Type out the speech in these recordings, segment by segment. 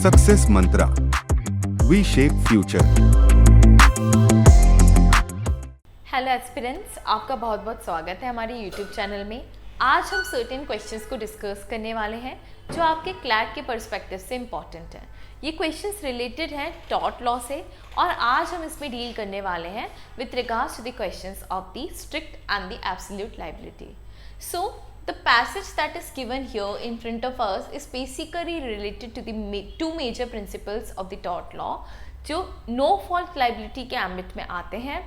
Success mantra, we shape future. Hello aspirants, आपका बहुत बहुत स्वागत है हमारे यूट्यूब चैनल में। आज हम सर्टेन क्वेश्चंस को डिस्कस करने वाले हैं जो आपके क्लैट के पर्सपेक्टिव से इम्पॉर्टेंट हैं। ये क्वेश्चंस रिलेटेड हैं टॉट लॉ से और आज हम इसमें डील करने वाले हैं with regards to the questions of the strict and the absolute liability. So the passage that is given here in front of us is basically related to the two major principles of the tort law जो no fault liability के ambit में आते हैं,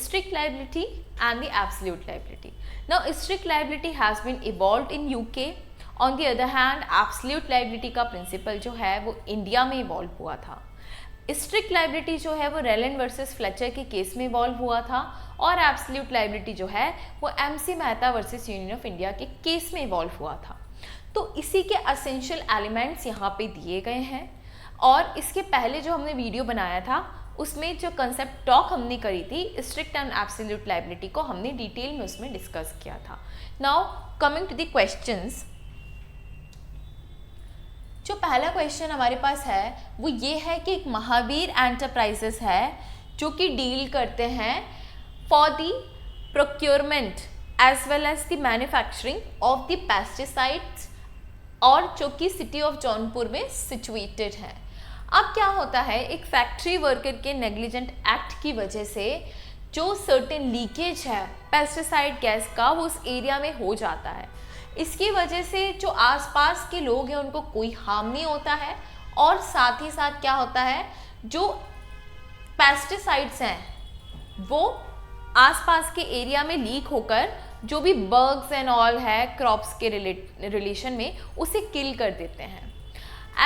strict liability and the absolute liability. Now strict liability has been evolved in UK. On the other hand absolute liability का principle जो है वो India में इवॉल्व हुआ था। स्ट्रिक्ट लाइबिलिटी जो है वो रेलन वर्सेस फ्लेचर के केस में इवॉल्व हुआ था और एब्सोल्यूट लाइबिलिटी जो है वो MC Mehta versus Union of India के केस में इवॉल्व हुआ था। तो इसी के असेंशियल एलिमेंट्स यहाँ पे दिए गए हैं और इसके पहले जो हमने वीडियो बनाया था उसमें जो कंसेप्ट टॉक हमने करी थी स्ट्रिक्ट एंड एब्सोल्यूट लाइबिलिटी को हमने डिटेल में उसमें डिस्कस किया था। Now coming to the questions, जो पहला क्वेश्चन हमारे पास है वो ये है कि एक महावीर एंटरप्राइजेस है जो कि डील करते हैं for the procurement as well as the manufacturing of the pesticides और जो कि सिटी ऑफ जौनपुर में सिचुएटेड है। अब क्या होता है, एक फैक्ट्री वर्कर के नेग्लिजेंट एक्ट की वजह से जो सर्टेन लीकेज है पेस्टिसाइड गैस का वो उस एरिया में हो जाता है। इसकी वजह से जो आसपास के लोग हैं उनको कोई हार्म नहीं होता है और साथ ही साथ क्या होता है, जो पेस्टिसाइड्स हैं वो आसपास के एरिया में लीक होकर जो भी बग्स एंड ऑल है क्रॉप्स के रिलेशन में उसे किल कर देते हैं।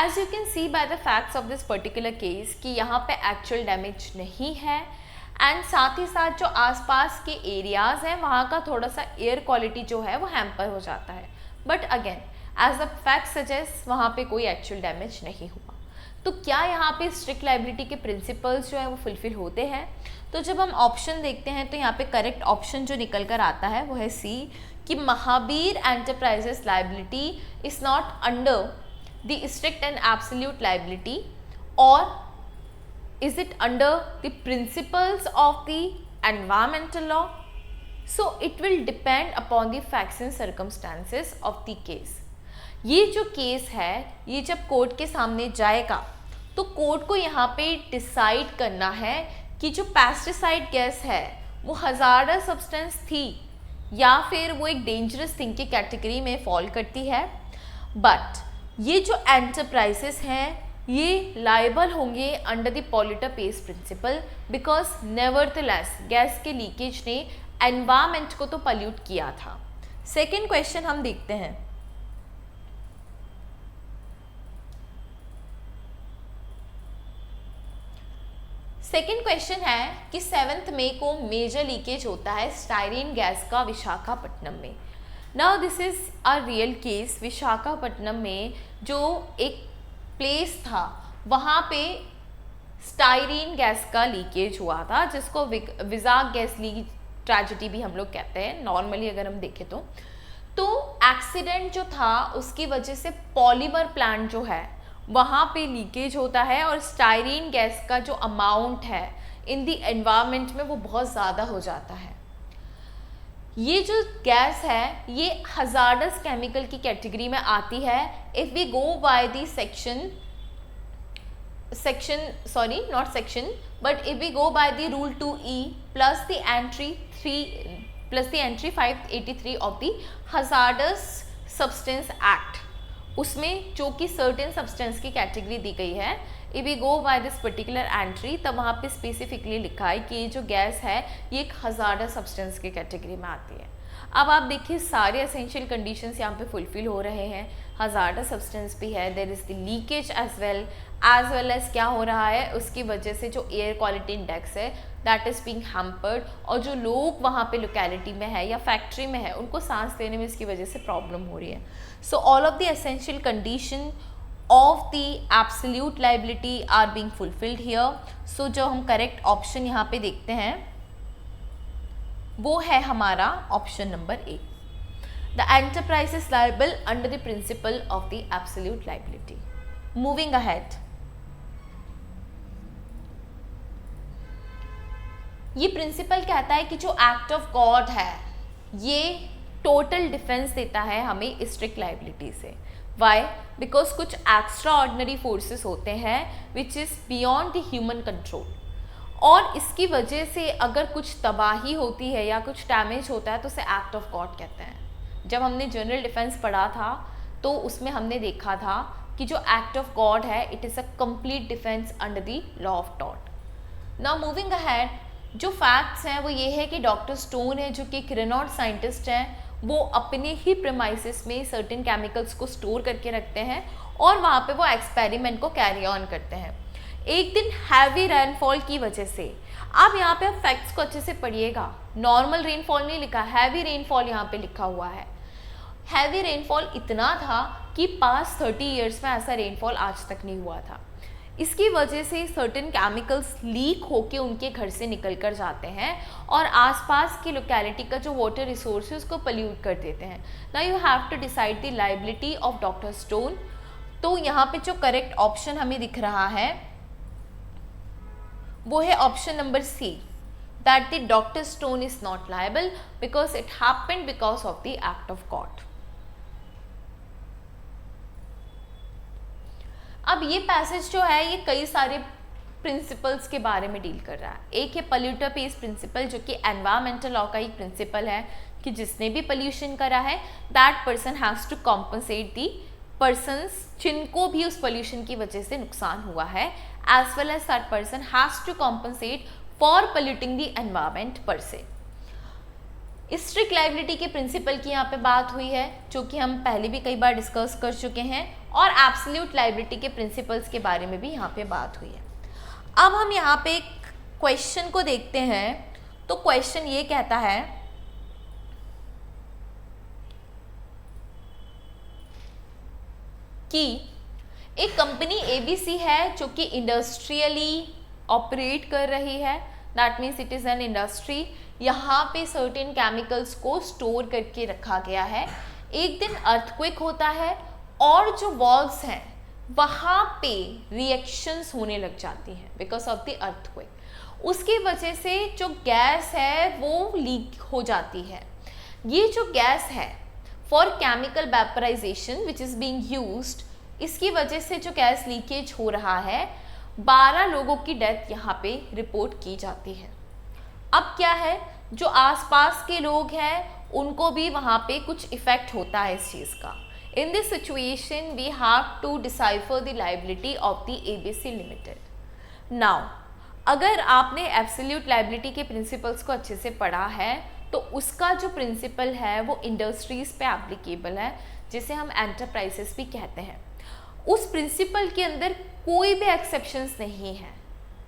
As you can see by the facts of this particular case कि यहाँ पे एक्चुअल डैमेज नहीं है एंड साथ ही साथ जो आसपास के एरियाज़ हैं वहाँ का थोड़ा सा एयर क्वालिटी जो है वो हैम्पर हो जाता है, but again as a fact suggest वहाँ पे कोई एक्चुअल डैमेज नहीं हुआ। तो क्या यहाँ पे स्ट्रिक्ट लाइबिलिटी के प्रिंसिपल्स जो है वो फुलफिल होते हैं? तो जब हम ऑप्शन देखते हैं तो यहाँ पे करेक्ट ऑप्शन जो निकल कर आता है वो है सी, कि Mahavir enterprises liability is not under the strict and absolute liability और is it under the principles of the environmental law? So it will depend upon the facts and circumstances of the case. ये जो case है ये जब court के सामने जाएगा तो कोर्ट को यहाँ पे डिसाइड करना है कि जो पेस्टिसाइड गैस है वो हजारस सब्सटेंस थी या फिर वो एक डेंजरस थिंग की कैटेगरी में फॉल करती है। बट ये जो एंटरप्राइजेस हैं ये लायबल होंगे under the polluter pays principle because nevertheless gas के लीकेज ने एनवायरमेंट को तो पॉल्यूट किया था। सेकेंड क्वेश्चन हम देखते हैं। सेकेंड क्वेश्चन है कि 7 मई को मेजर लीकेज होता है स्टाइरीन गैस का विशाखापट्टनम में। Now this is a real case. Visakhapatnam में जो एक प्लेस था वहाँ पे स्टाइरीन गैस का लीकेज हुआ था जिसको विजाक गैस लीक ट्रेजेडी भी हम लोग कहते हैं नॉर्मली अगर हम देखें तो एक्सीडेंट जो था उसकी वजह से पॉलीमर प्लांट जो है वहाँ पे लीकेज होता है और स्टाइरीन गैस का जो अमाउंट है इन द एनवायरनमेंट में वो बहुत ज़्यादा हो जाता है। ये जो गैस है ये हजार्डस केमिकल की कैटेगरी में आती है if we go by the but if we go by the rule 2E plus the entry 583 of the hazardous substance act, उसमें जो कि सर्टेन सब्सटेंस की कैटेगरी दी गई है। If we go by this particular entry तब वहाँ पे स्पेसिफिकली लिखा है कि ये जो गैस है ये एक हजार्डस सब्सटेंस की कैटेगरी में आती है। अब आप देखिए सारे एसेंशियल कंडीशंस यहाँ पे फुलफिल हो रहे हैं, हजार्डस सब्सटेंस भी है, there is the leakage as well as क्या हो रहा है उसकी वजह से जो एयर क्वालिटी इंडेक्स है दैट इज़ बीइंग हैम्पर्ड और जो लोग वहाँ पे लोकेलिटी में है या फैक्ट्री में है उनको सांस लेने में इसकी वजह से प्रॉब्लम हो रही है। So all of the essential condition of the absolute liability are being fulfilled here. So जो हम करेक्ट ऑप्शन यहाँ पे देखते हैं वो है हमारा option number A. The enterprise is liable under the principle of the absolute liability. Moving ahead, ये प्रिंसिपल कहता है कि जो एक्ट ऑफ गॉड है ये टोटल डिफेंस देता है हमें स्ट्रिक्ट लाइबिलिटी से। वाई? बिकॉज कुछ एक्स्ट्रा ऑर्डिनरी फोर्सेस होते हैं which is beyond the human control, और इसकी वजह से अगर कुछ तबाही होती है या कुछ डैमेज होता है तो उसे एक्ट ऑफ गॉड कहते हैं। जब हमने जनरल डिफेंस पढ़ा था तो उसमें हमने देखा था कि जो एक्ट ऑफ गॉड है it is a complete defence under the law of taught. Now moving ahead, जो फैक्ट्स हैं वो ये है कि डॉक्टर स्टोन है जो कि एक रेनॉल्ड साइंटिस्ट हैं, वो अपने ही प्रेमाइसिस में सर्टेन केमिकल्स को स्टोर करके रखते हैं और वहाँ पे वो एक्सपेरिमेंट को कैरी ऑन करते हैं। एक दिन हैवी रेनफॉल की वजह से, आप यहाँ पे फैक्ट्स को अच्छे से पढ़िएगा, नॉर्मल रेनफॉल नहीं लिखा, हैवी रेनफॉल यहाँ पे लिखा हुआ है। हैवी रेनफॉल इतना था कि पास्ट 30 ईयर्स में ऐसा रेनफॉल आज तक नहीं हुआ था। इसकी वजह से सर्टेन केमिकल्स लीक होके उनके घर से निकल कर जाते हैं और आसपास की लोकेलिटी का जो वाटर रिसोर्स है उसको पोल्यूट कर देते हैं। Now you have to decide the liability of doctor Stone. तो यहाँ पे जो करेक्ट ऑप्शन हमें दिख रहा है वो है option number C, that the doctor Stone is not liable because it happened because of the act of God. अब ये पैसेज जो है ये कई सारे प्रिंसिपल्स के बारे में डील कर रहा है। एक है पोल्यूटर पेज प्रिंसिपल जो कि एनवायरमेंटल लॉ का एक प्रिंसिपल है कि जिसने भी पोल्यूशन करा है that person has to compensate the persons जिनको भी उस पोल्यूशन की वजह से नुकसान हुआ है, as well as that person has to compensate for polluting the environment per se. Strict liability के प्रिंसिपल की यहाँ पे बात हुई है जो कि हम पहले भी कई बार डिस्कस कर चुके हैं, और एब्सोल्यूट लायबिलिटी के प्रिंसिपल्स के बारे में भी यहाँ पे बात हुई है। अब हम यहाँ पे एक क्वेश्चन को देखते हैं। तो क्वेश्चन ये कहता है कि एक कंपनी ABC है जो कि इंडस्ट्रियली ऑपरेट कर रही है, that means it is an industry. यहाँ पे सर्टेन केमिकल्स को स्टोर करके रखा गया है। एक दिन अर्थक्वेक होता है और जो वॉल्स हैं वहाँ पे रिएक्शंस होने लग जाती हैं बिकॉज ऑफ द अर्थक्वेक। उसकी वजह से जो गैस है वो लीक हो जाती है। ये जो गैस है for chemical vaporisation which is being used, इसकी वजह से जो गैस लीकेज हो रहा है 12 लोगों की डेथ यहाँ पे रिपोर्ट की जाती है। अब क्या है, जो आसपास के लोग हैं उनको भी वहाँ पे कुछ इफ़ेक्ट होता है इस चीज़ का। In this situation we have to decipher the liability of the ABC limited. नाउ अगर आपने एब्सोल्यूट लायबिलिटी के प्रिंसिपल्स को अच्छे से पढ़ा है तो उसका जो प्रिंसिपल है वो इंडस्ट्रीज़ पे एप्लीकेबल है, जिसे हम एंटरप्राइजेस भी कहते हैं। उस प्रिंसिपल के अंदर कोई भी एक्सेप्शंस नहीं है,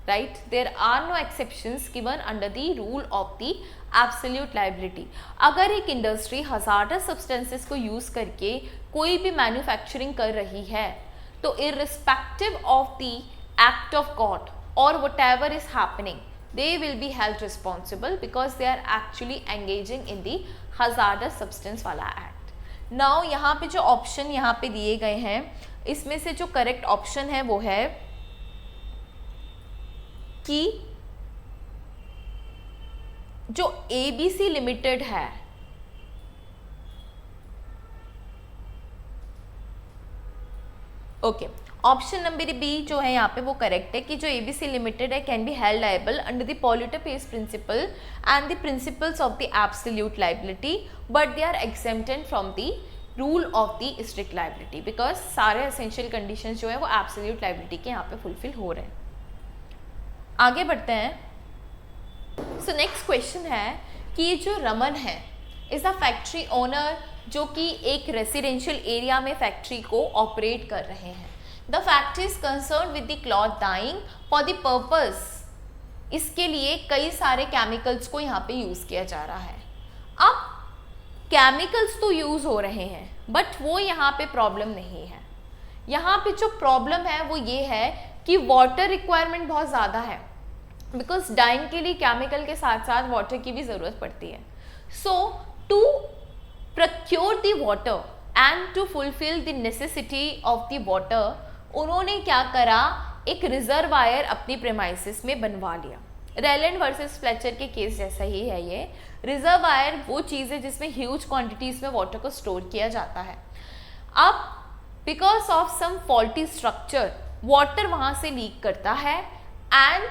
right? There are no exceptions given under the rule of the absolute liability. अगर एक इंडस्ट्री हजार्डस सब्सटेंसेस को यूज़ करके कोई भी मैन्युफैक्चरिंग कर रही है तो irrespective of the act of God और whatever is happening, they will be held responsible because they are actually engaging in the hazardous substance वाला एक्ट। नाउ यहाँ पे जो ऑप्शन यहाँ पे दिए गए हैं इसमें से जो करेक्ट ऑप्शन है वो है कि जो ABC लिमिटेड है ओके, ऑप्शन नंबर बी जो है यहाँ पे वो करेक्ट है कि जो ABC लिमिटेड है can be held liable under the polluter pays principle and the principles of the absolute liability, but they are exempted from the rule of the strict liability because सारे essential conditions जो है वो absolute liability के यहाँ पे fulfil हो रहे हैं। आगे बढ़ते हैं। सो नेक्स्ट क्वेश्चन है कि ये जो रमन है इज़ अ फैक्ट्री ओनर जो कि एक रेसिडेंशियल एरिया में फैक्ट्री को ऑपरेट कर रहे हैं। The factory is concern with the cloth dyeing for the purpose, इसके लिए कई सारे केमिकल्स को यहाँ पे यूज़ किया जा रहा है। अब केमिकल्स तो यूज़ हो रहे हैं बट वो यहाँ पे प्रॉब्लम नहीं है। यहाँ पे जो प्रॉब्लम है वो ये है कि वाटर रिक्वायरमेंट बहुत ज़्यादा है बिकॉज डाइंग के लिए केमिकल के साथ साथ वाटर की भी ज़रूरत पड़ती है। So to procure the water and to fulfil the necessity of the water, उन्होंने क्या करा, एक रिजर्वायर अपनी प्रेमाइसिस में बनवा लिया। रेलैंड वर्सेस फ्लेचर के केस जैसा ही है ये। रिजर्वायर वो चीज़ है जिसमें ह्यूज क्वांटिटीज में वाटर को स्टोर किया जाता है। अब because of some faulty structure water वहाँ से लीक करता है एंड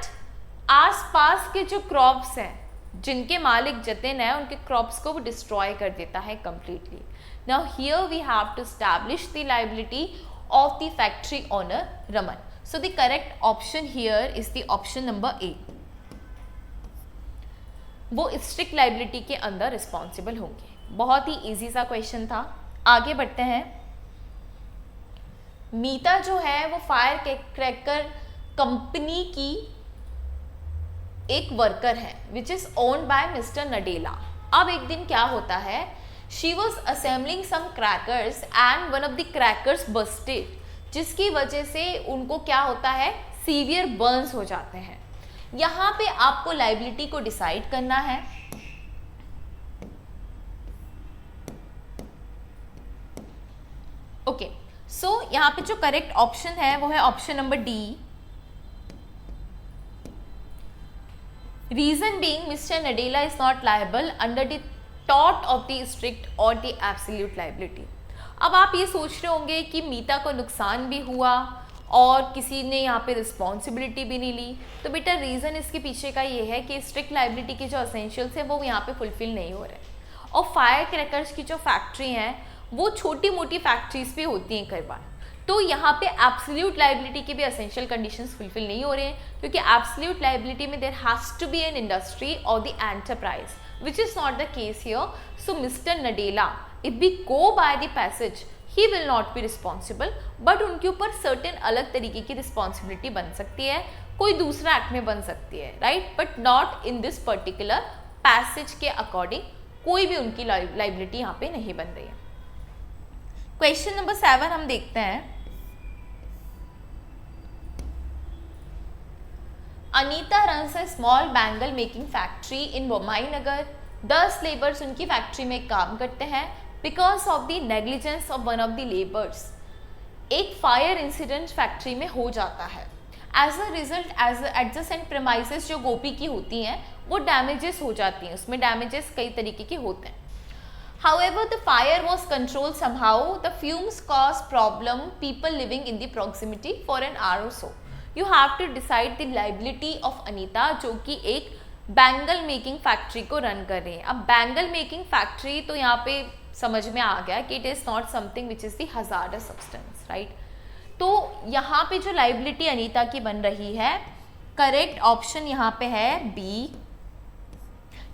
आसपास के जो क्रॉप्स हैं जिनके मालिक जतिन है उनके क्रॉप्स को वो डिस्ट्रॉय कर देता है completely. Now here we have to establish the liability of the factory owner Raman. So the correct option here is the option number A. वो स्ट्रिक्ट लायबिलिटी के अंदर रिस्पॉन्सिबल होंगे। बहुत ही इजी सा क्वेश्चन था। आगे बढ़ते हैं। मीता जो है वो फायर क्रैकर कंपनी की एक वर्कर है which is owned by mister Nadella. अब एक दिन क्या होता है, she was assembling some crackers and one of the crackers busted, जिसकी वजह से उनको क्या होता है, सीवियर बर्न्स हो जाते हैं। यहाँ पे आपको लायबिलिटी को डिसाइड करना है। ओके, सो यहाँ पे जो करेक्ट ऑप्शन है वो है option number D. Reason being mister Nadella is not liable under the टॉट ऑफ द स्ट्रिक्ट और द एब्सोल्यूट लायबिलिटी। अब आप ये सोच रहे होंगे कि मीता को नुकसान भी हुआ और किसी ने यहाँ पे रिस्पॉन्सिबिलिटी भी नहीं ली, तो बेटा रीज़न इसके पीछे का ये है कि स्ट्रिक्ट लायबिलिटी के जो असेंशियल्स है वो यहाँ पे फुलफिल नहीं हो रहे। और फायर क्रैकर्स की जो फैक्ट्री हैं वो छोटी मोटी फैक्ट्रीज भी होती हैं कई बार, तो यहाँ पे एब्सोल्यूट लायबिलिटी के भी असेंशियल कंडीशंस फुलफिल नहीं हो रहे हैं, क्योंकि एब्सोल्यूट लायबिलिटी में there has to be an industry और the enterprise which is not the case here. So mister Nadella if we go by the passage he will not be responsible, but उनके ऊपर certain अलग तरीके की responsibility बन सकती है, कोई दूसरा एक्ट में बन सकती है, right, but not in this particular passage के अकॉर्डिंग कोई भी उनकी लायबिलिटी यहाँ पे नहीं बन रही है। क्वेश्चन नंबर 7 हम देखते हैं। Anita runs a small bangle making factory in Bomai Nagar. 10 labours उनकी फैक्ट्री में काम करते हैं। Because of the negligence of one of the labours एक फायर इंसिडेंट फैक्ट्री में हो जाता है। As a result as adjacent premises जो गोपी की होती हैं वो डैमेजेस हो जाती हैं, उसमें डैमेजेस कई तरीके के होते हैं। However, the fire was controlled somehow. The fumes caused problem people living in the proximity for an hour or so. You have to decide the liability of Anita जो कि एक बैंगल मेकिंग फैक्ट्री को run कर रही है। अब bangle making factory तो यहाँ पे समझ में आ गया कि it is not something which is the hazardous substance, right. तो यहाँ पे जो लायबिलिटी अनीता की बन रही है, करेक्ट ऑप्शन यहाँ पे है बी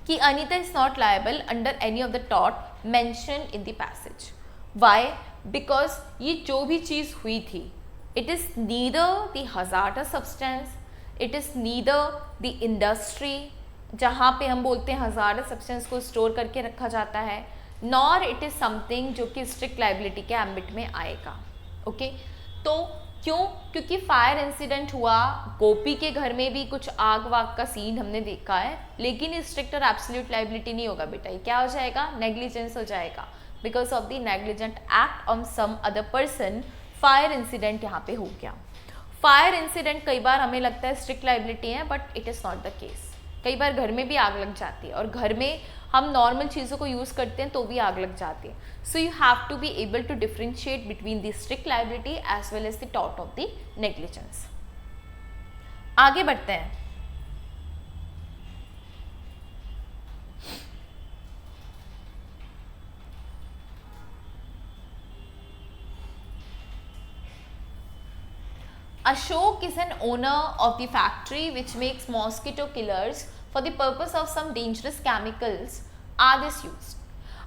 कि Anita is not liable under any of the टॉट mention in the passage. Why? Because ये जो भी चीज़ हुई थी it is neither the hazardous substance, it is neither the industry जहाँ पे हम बोलते हैं हजार्डस सब्सटेंस को स्टोर करके रखा जाता है, नॉर इट इज़ समथिंग जो कि स्ट्रिक्ट लायबिलिटी के एम्बिट में आएगा। ओके, तो क्यों? क्योंकि फायर इंसिडेंट हुआ, गोपी के घर में भी कुछ आग वाग का सीन हमने देखा है, लेकिन स्ट्रिक्ट और एब्सोल्यूट लायबिलिटी नहीं होगा बेटा। ये क्या हो जाएगा? नेग्लिजेंस हो जाएगा। Because of the negligent act on some other person fire incident यहाँ पे हो गया। फायर इंसिडेंट कई बार हमें लगता है स्ट्रिक्ट लायबिलिटी है, but it is not the case. कई बार घर में भी आग लग जाती है और घर में हम नॉर्मल चीज़ों को यूज़ करते हैं तो भी आग लग जाती है। So you have to be able to differentiate between the strict liability as well as the टॉट ऑफ द नेग्लिजेंस। आगे बढ़ते हैं। Ashok is an owner of the factory which makes mosquito killers for the purpose of some dangerous chemicals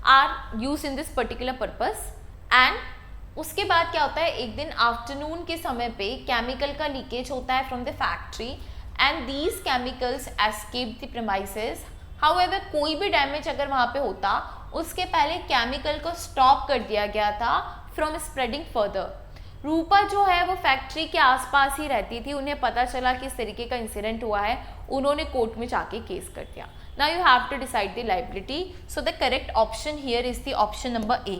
are used in this particular purpose। and उसके बाद क्या होता है, एक दिन आफ्टरनून के समय पे केमिकल का लीकेज होता है from the factory and these chemicals escape the premises. However कोई भी डैमेज अगर वहाँ पे होता उसके पहले केमिकल को स्टॉप कर दिया गया था फ्रॉम स्प्रेडिंग फर्दर। रूपा जो है वो फैक्ट्री के आसपास ही रहती थी, उन्हें पता चला कि इस तरीके का इंसिडेंट हुआ है, उन्होंने कोर्ट में जाके केस कर दिया। Now you have to decide the liability. So the correct option here is the option number A.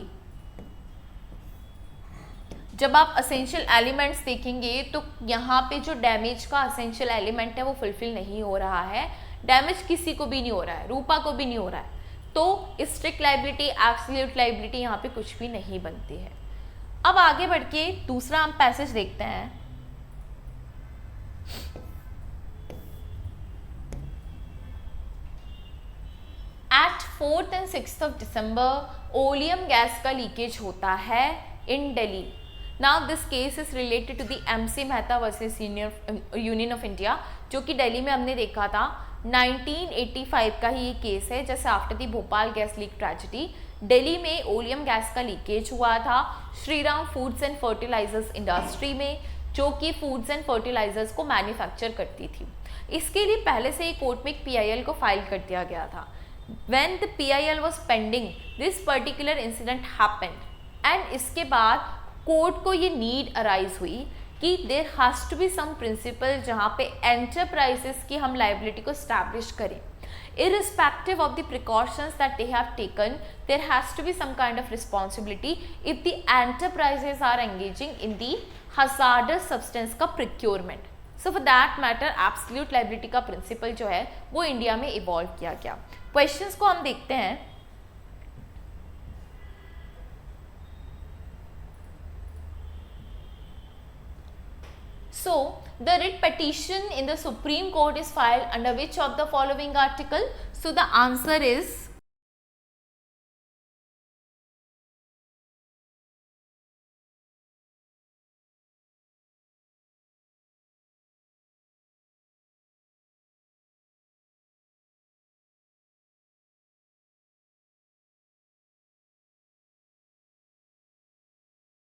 जब आप असेंशियल एलिमेंट्स देखेंगे तो यहाँ पे जो डैमेज का असेंशियल एलिमेंट है वो फुलफिल नहीं हो रहा है, डैमेज किसी को भी नहीं हो रहा है, रूपा को भी नहीं हो रहा है, तो स्ट्रिक्ट लाइबिलिटी एब्सोल्यूट लाइबिलिटी यहाँ पे कुछ भी नहीं बनती है। अब आगे बढ़ के दूसरा हम पैसेज देखते हैं। At 4th and 6th of December oleum gas का लीकेज होता है in Delhi. Now this case is related to the MC Mehta versus Union of India, जो कि दिल्ली में हमने देखा था। 1985 का ही ये केस है, जैसे after the Bhopal gas leak tragedy Delhi में ओलियम गैस का लीकेज हुआ था Shriram foods and fertilisers industry में, जो कि फूड्स एंड फर्टिलाइजर्स को मैन्युफैक्चर करती थी। इसके लिए पहले से ही कोर्ट में एक PIL को फाइल कर दिया गया था। When the PIL was pending, this particular incident happened, and इसके बाद कोर्ट को ये नीड अराइज हुई कि there has to be some principle जहाँ पे एंटरप्राइजेस की हम लाइबिलिटी को स्टैब्लिश करें। Irrespective of the precautions that they have taken, there has to be some kind of responsibility if the enterprises are engaging in the hazardous substance का procurement. So for that matter, absolute liability का principal जो है वो India में evolve किया गया। Questions को हम देखते हैं। So the writ petition in the Supreme Court is filed under which of the following article? So the answer is